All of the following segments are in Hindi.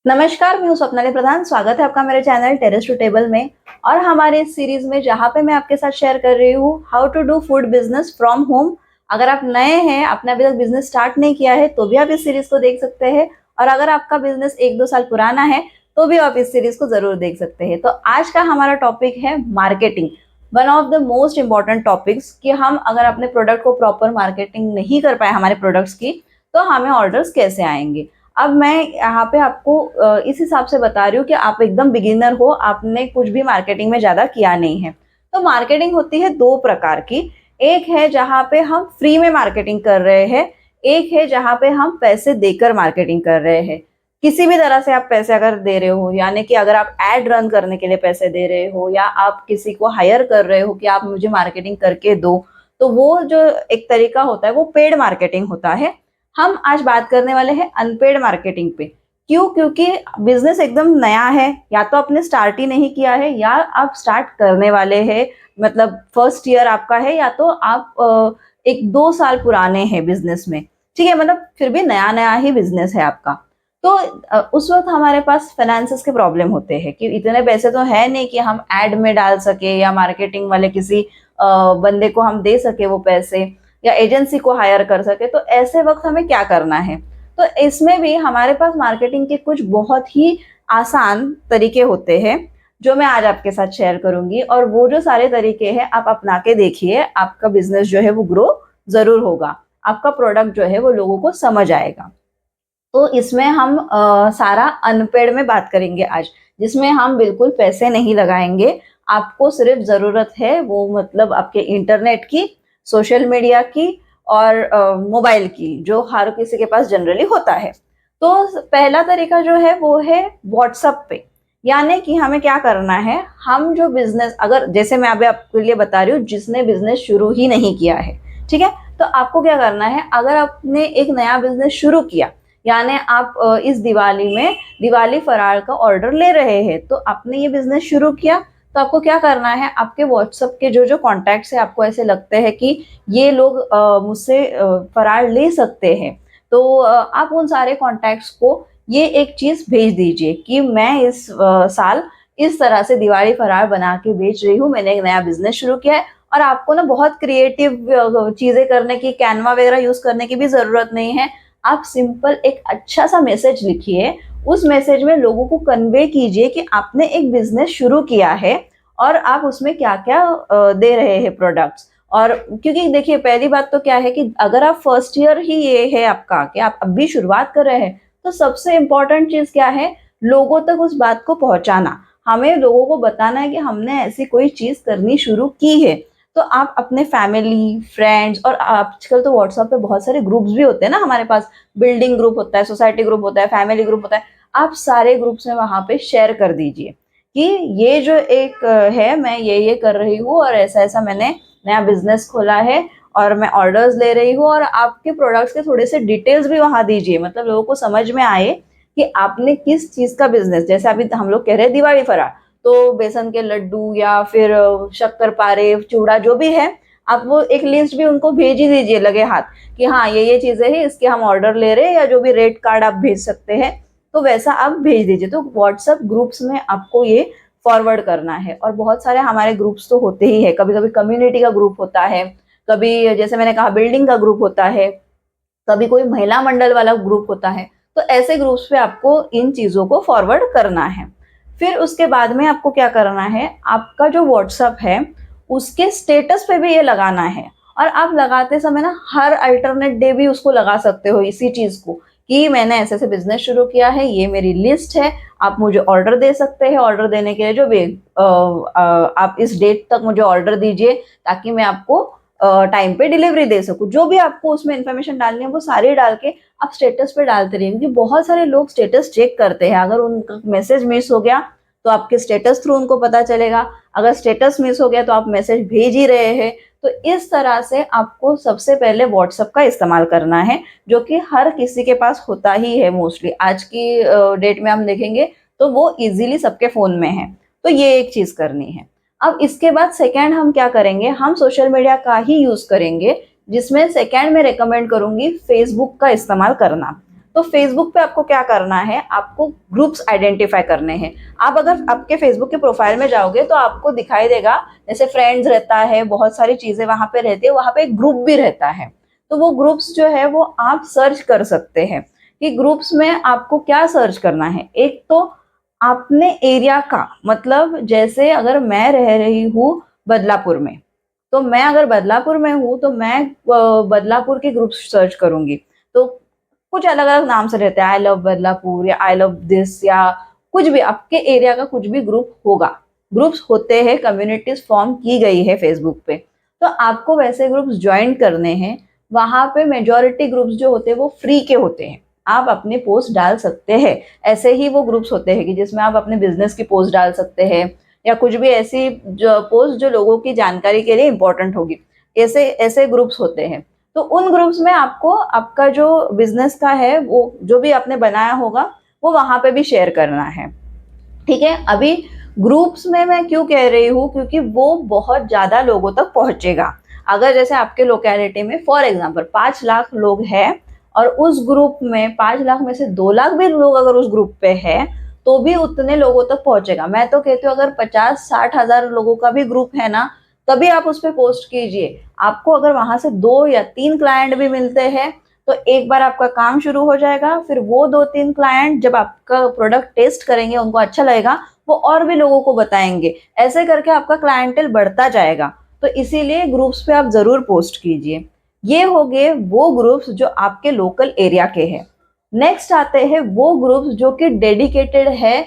नमस्कार, मैं हूँ स्वप्नाली प्रधान। स्वागत है आपका मेरे चैनल टेरेस टू टेबल में। और हमारे इस सीरीज में जहाँ पे मैं आपके साथ शेयर कर रही हूँ how to do food business from home. अगर आप नए हैं, आपने अभी तक बिजनेस स्टार्ट नहीं किया है, तो भी आप इस सीरीज को देख सकते हैं। और अगर आपका बिजनेस 1-2 साल पुराना है तो भी आप इस सीरीज को जरूर देख सकते हैं। तो आज का हमारा टॉपिक है marketing. One of the most important topics कि हम अगर अपने प्रोडक्ट को प्रॉपर मार्केटिंग नहीं कर पाए हमारे प्रोडक्ट्स की, तो हमें ऑर्डर्स कैसे आएंगे। अब मैं यहाँ पे आपको इस हिसाब से बता रही हूँ कि आप एकदम बिगिनर हो, आपने कुछ भी मार्केटिंग में ज़्यादा किया नहीं है। तो मार्केटिंग होती है दो प्रकार की। एक है जहाँ पे हम फ्री में मार्केटिंग कर रहे हैं, एक है जहाँ पे हम पैसे देकर मार्केटिंग कर रहे हैं। किसी भी तरह से आप पैसे अगर दे रहे हो, यानी कि अगर आप एड रन करने के लिए पैसे दे रहे हो या आप किसी को हायर कर रहे हो कि आप मुझे मार्केटिंग करके दो, तो वो जो एक तरीका होता है वो पेड मार्केटिंग होता है। हम आज बात करने वाले हैं अनपेड मार्केटिंग पे। क्यों? क्योंकि बिजनेस एकदम नया है, या तो आपने स्टार्ट ही नहीं किया है या आप स्टार्ट करने वाले हैं, मतलब फर्स्ट ईयर आपका है, या तो आप 1-2 साल पुराने हैं बिजनेस में। ठीक है, मतलब फिर भी नया नया ही बिजनेस है आपका। तो उस वक्त हमारे पास फाइनेंसेस के प्रॉब्लम होते हैं कि इतने पैसे तो है नहीं कि हम एड में डाल सके या मार्केटिंग वाले किसी बंदे को हम दे सके वो पैसे, या एजेंसी को हायर कर सके। तो ऐसे वक्त हमें क्या करना है? तो इसमें भी हमारे पास मार्केटिंग के कुछ बहुत ही आसान तरीके होते हैं जो मैं आज आपके साथ शेयर करूंगी। और वो जो सारे तरीके हैं आप अपना के देखिए, आपका बिजनेस जो है वो ग्रो जरूर होगा, आपका प्रोडक्ट जो है वो लोगों को समझ आएगा। तो इसमें हम सारा अनपेड में बात करेंगे आज, जिसमें हम बिल्कुल पैसे नहीं लगाएंगे। आपको सिर्फ जरूरत है वो, मतलब आपके इंटरनेट की, सोशल मीडिया की और मोबाइल की, जो हर किसी के पास जनरली होता है। तो पहला तरीका जो है वो है व्हाट्सएप पे। यानी कि हमें क्या करना है, हम जो बिजनेस, अगर जैसे मैं अभी आपके लिए बता रही हूँ जिसने बिजनेस शुरू ही नहीं किया है, ठीक है, तो आपको क्या करना है, अगर आपने एक नया बिजनेस शुरू किया, यानी आप इस दिवाली में दिवाली फराळ का ऑर्डर ले रहे हैं, तो आपने ये बिजनेस शुरू किया, तो आपको क्या करना है, आपके व्हाट्सएप के जो जो कॉन्टैक्ट्स है, आपको ऐसे लगते हैं कि ये लोग मुझसे फराळ ले सकते हैं, तो आप उन सारे कॉन्टैक्ट्स को ये एक चीज भेज दीजिए कि मैं इस साल इस तरह से दिवाली फराळ बना के बेच रही हूँ, मैंने एक नया बिजनेस शुरू किया है। और आपको ना बहुत क्रिएटिव चीजें करने की, कैनवा वगैरह यूज करने की भी जरूरत नहीं है। आप सिंपल एक अच्छा सा मैसेज लिखिए, उस मैसेज में लोगों को कन्वे कीजिए कि आपने एक बिजनेस शुरू किया है और आप उसमें क्या क्या दे रहे हैं प्रोडक्ट्स। और क्योंकि देखिए, पहली बात तो क्या है कि अगर आप फर्स्ट ईयर ही ये है आपका कि आप अभी शुरुआत कर रहे हैं, तो सबसे इम्पोर्टेंट चीज क्या है, लोगों तक उस बात को पहुंचाना। हमें लोगों को बताना है कि हमने ऐसी कोई चीज करनी शुरू की है। तो आप अपने फैमिली, फ्रेंड्स, और आजकल तो व्हाट्सएप पे बहुत सारे ग्रुप्स भी होते हैं ना हमारे पास। बिल्डिंग ग्रुप होता है, सोसाइटी ग्रुप होता है, फैमिली ग्रुप होता है। आप सारे ग्रुप्स में वहां पे शेयर कर दीजिए कि ये जो एक है, मैं ये कर रही हूँ और ऐसा ऐसा मैंने नया बिजनेस खोला है और मैं ऑर्डर्स ले रही हूँ। और आपके प्रोडक्ट्स के थोड़े से डिटेल्स भी वहां दीजिए, मतलब लोगों को समझ में आए कि आपने किस चीज का बिजनेस, जैसे अभी हम लोग कह रहे हैं दिवाली फराळ, तो बेसन के लड्डू या फिर शक्कर पारे, चूड़ा, जो भी है, आप वो एक लिस्ट भी उनको भेज ही दीजिए लगे हाथ कि हाँ ये चीजें हैं, इसके हम ऑर्डर ले रहे हैं, या जो भी रेट कार्ड आप भेज सकते हैं, तो वैसा आप भेज दीजिए। तो व्हाट्सएप ग्रुप्स में आपको ये फॉरवर्ड करना है। और बहुत सारे हमारे ग्रुप्स तो होते ही है, कभी कभी कम्युनिटी का ग्रुप होता है, कभी जैसे मैंने कहा बिल्डिंग का ग्रुप होता है, कभी कोई महिला मंडल वाला ग्रुप होता है। तो ऐसे ग्रुप्स पे आपको इन चीजों को फॉरवर्ड करना है। फिर उसके बाद में आपको क्या करना है, आपका जो व्हाट्सएप है उसके स्टेटस पे भी ये लगाना है। और आप लगाते समय ना हर अल्टरनेट डे भी उसको लगा सकते हो इसी चीज को, कि मैंने ऐसे ऐसे बिजनेस शुरू किया है, ये मेरी लिस्ट है, आप मुझे ऑर्डर दे सकते हैं। ऑर्डर देने के लिए जो भी आप इस डेट तक मुझे ऑर्डर दीजिए, ताकि मैं आपको टाइम पे डिलीवरी दे सकूं। जो भी आपको उसमें इन्फॉर्मेशन डालनी है वो सारी डाल के आप स्टेटस पे डालते रहिए, क्योंकि बहुत सारे लोग स्टेटस चेक करते हैं। अगर उनका मैसेज मिस हो गया तो आपके स्टेटस थ्रू उनको पता चलेगा, अगर स्टेटस मिस हो गया तो आप मैसेज भेज ही रहे हैं। तो इस तरह से आपको सबसे पहले व्हाट्सएप का इस्तेमाल करना है, जो कि हर किसी के पास होता ही है मोस्टली। आज की डेट में हम देखेंगे तो वो इजीली सबके फोन में है। तो ये एक चीज करनी है। अब इसके बाद सेकेंड हम क्या करेंगे, हम सोशल मीडिया का ही यूज करेंगे, जिसमें सेकेंड में रेकमेंड करूंगी फेसबुक का इस्तेमाल करना। तो फेसबुक पे आपको क्या करना है, आपको ग्रुप्स आइडेंटिफाई करने हैं। आप अगर आपके फेसबुक के प्रोफाइल में जाओगे तो आपको दिखाई देगा जैसे फ्रेंड्स रहता है, बहुत सारी चीजें वहां पे रहती है, वहां पे एक ग्रुप भी रहता है। तो वो ग्रुप्स जो है वो आप सर्च कर सकते हैं कि ग्रुप्स में आपको क्या सर्च करना है। एक तो अपने एरिया का, मतलब जैसे अगर मैं रह रही हूँ बदलापुर में, तो मैं अगर बदलापुर में हूँ तो मैं बदलापुर के ग्रुप सर्च करूंगी। तो कुछ अलग अलग नाम से रहते हैं, आई लव बदलापुर या आई लव दिस या कुछ भी आपके एरिया का कुछ भी ग्रुप होगा। ग्रुप्स होते हैं, कम्युनिटीज फॉर्म की गई है फेसबुक पे, तो आपको वैसे ग्रुप्स ज्वाइन करने हैं। वहां पे मेजोरिटी ग्रुप्स जो होते हैं वो फ्री के होते हैं, आप अपने पोस्ट डाल सकते हैं। ऐसे ही वो ग्रुप्स होते हैं कि जिसमें आप अपने बिजनेस की पोस्ट डाल सकते हैं या कुछ भी ऐसी जो पोस्ट जो लोगों की जानकारी के लिए इंपॉर्टेंट होगी, ऐसे ऐसे ग्रुप्स होते हैं। तो उन ग्रुप्स में आपको आपका जो बिजनेस का है वो जो भी आपने बनाया होगा वो वहां पे भी शेयर करना है। ठीक है, अभी ग्रुप्स में मैं क्यों कह रही हूँ, क्योंकि वो बहुत ज्यादा लोगों तक पहुंचेगा। अगर जैसे आपके लोकेलिटी में फॉर एग्जांपल 5 लाख लोग हैं और उस ग्रुप में 5 लाख में से 2 लाख भी लोग अगर उस ग्रुप पे है तो भी उतने लोगों तक पहुंचेगा। मैं तो कहती हूँ अगर 50-60 हजार लोगों का भी ग्रुप है ना, तभी आप उस पर पोस्ट कीजिए। आपको अगर वहां से 2 या 3 क्लाइंट भी मिलते हैं तो एक बार आपका काम शुरू हो जाएगा। फिर वो 2-3 क्लाइंट जब आपका प्रोडक्ट टेस्ट करेंगे, उनको अच्छा लगेगा, वो और भी लोगों को बताएंगे। ऐसे करके आपका क्लाइंटेल बढ़ता जाएगा। तो इसीलिए ग्रुप्स पे आप जरूर पोस्ट कीजिए। ये हो गए वो ग्रुप्स जो आपके लोकल एरिया के हैं। नेक्स्ट आते हैं वो ग्रुप्स जो कि डेडिकेटेड है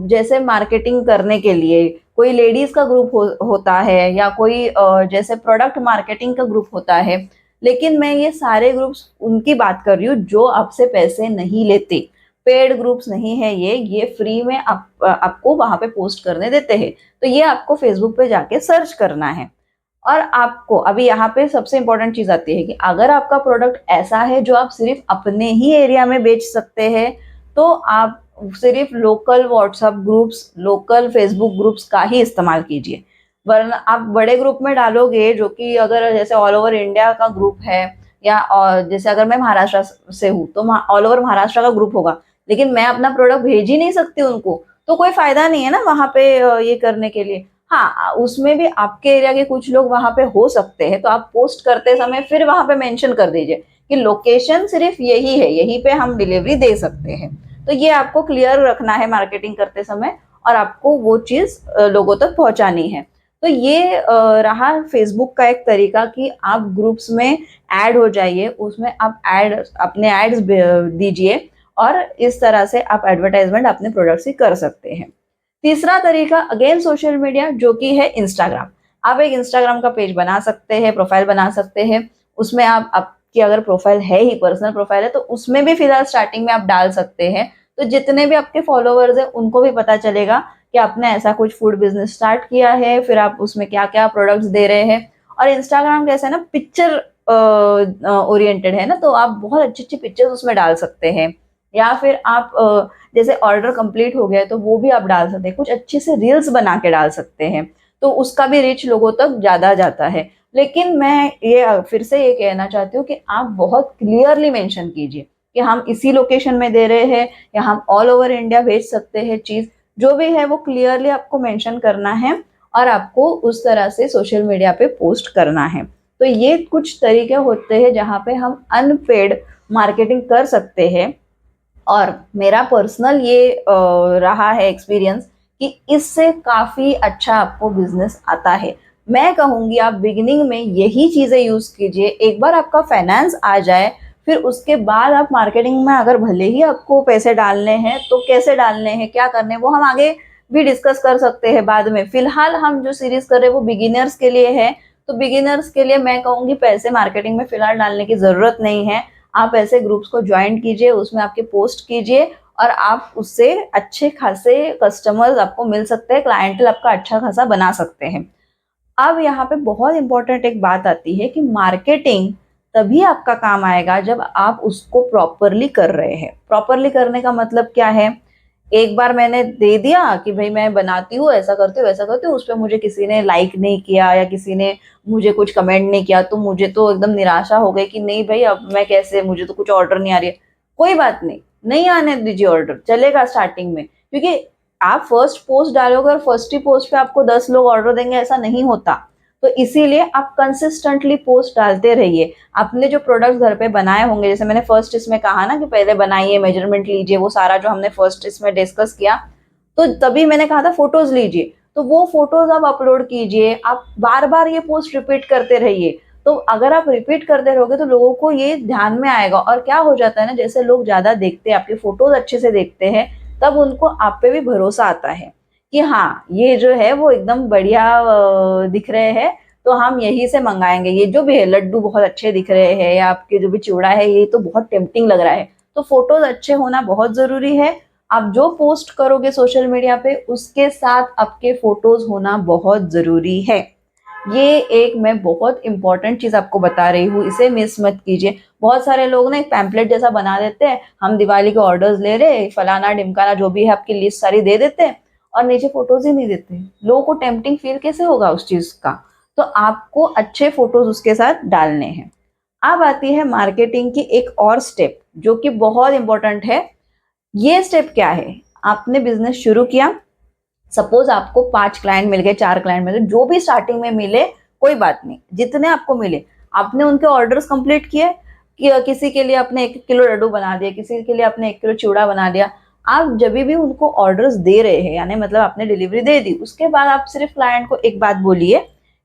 जैसे मार्केटिंग करने के लिए। कोई लेडीज का ग्रुप होता है या कोई जैसे प्रोडक्ट मार्केटिंग का ग्रुप होता है। लेकिन मैं ये सारे ग्रुप्स उनकी बात कर रही हूँ जो आपसे पैसे नहीं लेते। पेड ग्रुप्स नहीं है ये फ्री में आपको वहां पे पोस्ट करने देते हैं। तो ये आपको फेसबुक पे जाके सर्च करना है। और आपको अभी यहाँ पे सबसे इंपॉर्टेंट चीज आती है कि अगर आपका प्रोडक्ट ऐसा है जो आप सिर्फ अपने ही एरिया में बेच सकते हैं, तो आप सिर्फ local WhatsApp groups, local Facebook groups का ही इस्तेमाल कीजिए। वरना आप बड़े ग्रुप में डालोगे जो कि अगर जैसे ऑल ओवर इंडिया का ग्रुप है, या और जैसे अगर मैं महाराष्ट्र से हूँ तो ऑल ओवर महाराष्ट्र का ग्रुप होगा, लेकिन मैं अपना प्रोडक्ट भेज ही नहीं सकती उनको, तो कोई फायदा नहीं है ना वहां पे ये करने के लिए। हाँ, उसमें भी आपके एरिया के कुछ लोग वहां पे हो सकते हैं, तो आप पोस्ट करते समय फिर वहां पे मेंशन कर दीजिए कि लोकेशन सिर्फ यही है, यहीं पे हम डिलीवरी दे सकते हैं। तो ये आपको क्लियर रखना है मार्केटिंग करते समय, और आपको वो चीज लोगों तक पहुंचानी है। तो ये रहा फेसबुक का एक तरीका कि आप ग्रुप्स में ऐड हो जाइए, उसमें आप अपने एड्स दीजिए, और इस तरह से आप एडवर्टाइजमेंट अपने प्रोडक्ट्स की कर सकते हैं। तीसरा तरीका अगेन सोशल मीडिया, जो कि है इंस्टाग्राम। आप एक इंस्टाग्राम का पेज बना सकते हैं, प्रोफाइल बना सकते हैं। उसमें आप आपकी अगर प्रोफाइल है ही, पर्सनल प्रोफाइल है, तो उसमें भी फिलहाल स्टार्टिंग में आप डाल सकते हैं। तो जितने भी आपके फॉलोअर्स हैं उनको भी पता चलेगा कि आपने ऐसा कुछ फूड बिजनेस स्टार्ट किया है, फिर आप उसमें क्या क्या प्रोडक्ट्स दे रहे हैं। और इंस्टाग्राम कैसा है ना, पिक्चर ओरिएंटेड है ना, तो आप बहुत अच्छी अच्छी पिक्चर्स उसमें डाल सकते हैं। या फिर आप जैसे ऑर्डर कंप्लीट हो गया तो वो भी आप डाल सकते हैं, कुछ अच्छे से रील्स बना के डाल सकते हैं, तो उसका भी रीच लोगों तक ज्यादा जाता है। लेकिन मैं ये फिर से ये कहना चाहती हूँ कि आप बहुत क्लियरली मेंशन कीजिए कि हम इसी लोकेशन में दे रहे हैं या हम ऑल ओवर इंडिया भेज सकते हैं। चीज जो भी है वो क्लियरली आपको मेंशन करना है और आपको उस तरह से सोशल मीडिया पे पोस्ट करना है। तो ये कुछ तरीके होते हैं जहाँ पे हम अनपेड मार्केटिंग कर सकते हैं। और मेरा पर्सनल ये रहा है एक्सपीरियंस कि इससे काफी अच्छा आपको बिजनेस आता है। मैं कहूंगी आप बिगिनिंग में यही चीजें यूज कीजिए। एक बार आपका फाइनेंस आ जाए, फिर उसके बाद आप मार्केटिंग में अगर भले ही आपको पैसे डालने हैं तो कैसे डालने हैं, क्या करने हैं, वो हम आगे भी डिस्कस कर सकते हैं बाद में। फिलहाल हम जो सीरीज कर रहे हैं वो बिगिनर्स के लिए है। तो बिगिनर्स के लिए मैं कहूंगी पैसे मार्केटिंग में फिलहाल डालने की जरूरत नहीं है। आप ऐसे ग्रुप्स को ज्वाइन कीजिए, उसमें आपके पोस्ट कीजिए, और आप उससे अच्छे खासे कस्टमर्स आपको मिल सकते हैं, क्लाइंटल आपका अच्छा खासा बना सकते हैं। अब यहाँ पे बहुत इंपॉर्टेंट एक बात आती है कि मार्केटिंग तभी आपका काम आएगा जब आप उसको प्रॉपरली कर रहे हैं। प्रॉपरली करने का मतलब क्या है, एक बार मैंने दे दिया कि भाई मैं बनाती हूँ, ऐसा करती हूँ, वैसा करती हूँ, उस पर मुझे किसी ने लाइक नहीं किया या किसी ने मुझे कुछ कमेंट नहीं किया, तो मुझे तो एकदम निराशा हो गई कि नहीं भाई अब मैं कैसे, मुझे तो कुछ ऑर्डर नहीं आ रही है। कोई बात नहीं, नहीं आने दीजिए ऑर्डर, चलेगा स्टार्टिंग में, क्योंकि आप फर्स्ट पोस्ट डालोगे और फर्स्ट ही पोस्ट पे आपको 10 लोग ऑर्डर देंगे, ऐसा नहीं होता। तो इसीलिए आप कंसिस्टेंटली पोस्ट डालते रहिए। आपने जो प्रोडक्ट्स घर पे बनाए होंगे, जैसे मैंने फर्स्ट इसमें कहा ना कि पहले बनाइए, मेजरमेंट लीजिए, वो सारा जो हमने फर्स्ट इसमें डिस्कस किया, तो तभी मैंने कहा था फोटोज लीजिए, तो वो फोटोज आप अपलोड कीजिए, आप बार बार ये पोस्ट रिपीट करते रहिए। तो अगर आप रिपीट करते रहोगे तो लोगों को ये ध्यान में आएगा, और क्या हो जाता है ना, जैसे लोग ज्यादा देखते हैं, आपके फोटोज अच्छे से देखते हैं, तब उनको आप पे भी भरोसा आता है कि हाँ ये जो है वो एकदम बढ़िया दिख रहे हैं, तो हम यही से मंगाएंगे, ये जो भी है लड्डू बहुत अच्छे दिख रहे हैं, या आपके जो भी चिवड़ा है ये तो बहुत टेम्पटिंग लग रहा है। तो फोटोज अच्छे होना बहुत जरूरी है। आप जो पोस्ट करोगे सोशल मीडिया पे, उसके साथ आपके फोटोज होना बहुत जरूरी है। ये एक मैं बहुत इंपॉर्टेंट चीज आपको बता रही हूँ, इसे मिस मत कीजिए। बहुत सारे लोग ना एक पैम्पलेट जैसा बना देते हैं, हम दिवाली के ऑर्डर्स ले रहे, फलाना ढिमकाना जो भी है आपकी लिस्ट सारी दे देते हैं, और नीचे फोटोज ही नहीं देते। लोगों को टेम्पटिंग फील कैसे होगा उस चीज का? तो आपको अच्छे फोटोज उसके साथ डालने हैं। अब आती है मार्केटिंग की एक और स्टेप, जो कि बहुत इंपॉर्टेंट है। ये स्टेप क्या है? आपने बिजनेस शुरू किया, सपोज आपको 5 क्लाइंट मिल गए, 4 क्लाइंट मिल गए, जो भी स्टार्टिंग में मिले कोई बात नहीं, जितने आपको मिले आपने उनके ऑर्डर्स कंप्लीट किए। किसी के लिए आपने 1 किलो लड्डू बना दिया, किसी के लिए आपने 1 किलो चिवड़ा बना दिया। आप जब भी उनको ऑर्डर्स दे रहे हैं, यानी मतलब आपने डिलीवरी दे दी, उसके बाद आप सिर्फ क्लाइंट को एक बात बोलिए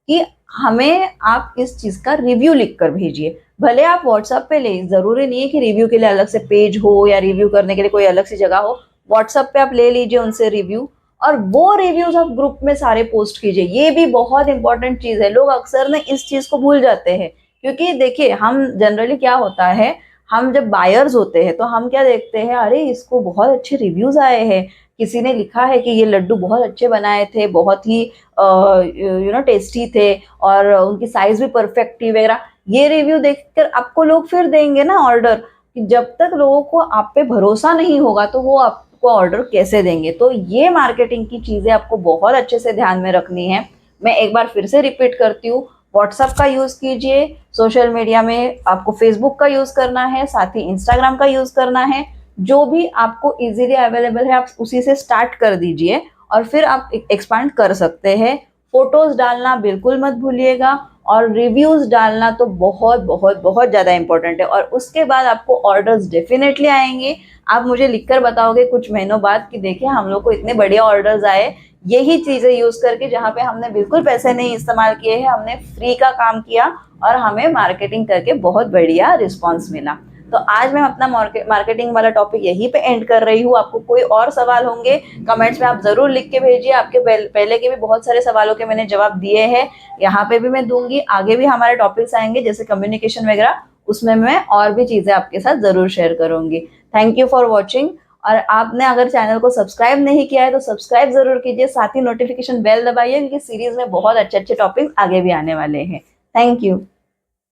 कि हमें आप इस चीज का रिव्यू लिख कर भेजिए। भले आप व्हाट्सएप पे ले, जरूरी नहीं है कि रिव्यू के लिए अलग से पेज हो या रिव्यू करने के लिए कोई अलग सी जगह हो। व्हाट्सएप पे आप ले लीजिए उनसे रिव्यू, और वो रिव्यूज आप ग्रुप में सारे पोस्ट कीजिए। ये भी बहुत इंपॉर्टेंट चीज है, लोग अक्सर ना इस चीज को भूल जाते हैं। क्योंकि देखिए, हम जनरली क्या होता है, हम जब बायर्स होते हैं तो हम क्या देखते हैं, अरे इसको बहुत अच्छे रिव्यूज आए हैं, किसी ने लिखा है कि ये लड्डू बहुत अच्छे बनाए थे, बहुत ही टेस्टी थे, और उनकी साइज भी परफेक्ट थी वगैरह। ये रिव्यू देखकर आपको लोग फिर देंगे ना ऑर्डर। कि जब तक लोगों को आप पे भरोसा नहीं होगा तो वो आपको ऑर्डर कैसे देंगे? तो ये मार्केटिंग की चीजें आपको बहुत अच्छे से ध्यान में रखनी है। मैं एक बार फिर से रिपीट करती हूँ, व्हाट्सएप का यूज कीजिए, सोशल मीडिया में आपको फेसबुक का यूज करना है, साथ ही इंस्टाग्राम का यूज करना है। जो भी आपको इजीली अवेलेबल है आप उसी से स्टार्ट कर दीजिए, और फिर आप एक्सपांड कर सकते हैं। फोटोज डालना बिल्कुल मत भूलिएगा, और रिव्यूज डालना तो बहुत बहुत बहुत ज़्यादा इंपॉर्टेंट है। और उसके बाद आपको ऑर्डर्स डेफिनेटली आएंगे। आप मुझे लिखकर बताओगे कुछ महीनों बाद कि देखिए हम लोग को इतने बढ़िया ऑर्डर्स आए, यही चीज़ें यूज़ करके, जहाँ पे हमने बिल्कुल पैसे नहीं इस्तेमाल किए हैं, हमने फ्री का काम किया और हमें मार्केटिंग करके बहुत बढ़िया रिस्पॉन्स मिला। तो आज मैं अपना मार्केटिंग वाला टॉपिक यहीं पे एंड कर रही हूँ। आपको कोई और सवाल होंगे कमेंट्स में आप जरूर लिख के भेजिए। आपके पहले के भी बहुत सारे सवालों के मैंने जवाब दिए हैं, यहाँ पे भी मैं दूंगी। आगे भी हमारे टॉपिक्स आएंगे जैसे कम्युनिकेशन वगैरह, उसमें मैं और भी चीजें आपके साथ जरूर शेयर करूंगी। Thank you for watching. और आपने अगर चैनल को सब्सक्राइब नहीं किया है तो सब्सक्राइब जरूर कीजिए, साथ ही नोटिफिकेशन बेल दबाइए, क्योंकि सीरीज में बहुत अच्छे अच्छे टॉपिक्स आगे भी आने वाले हैं। Thank you.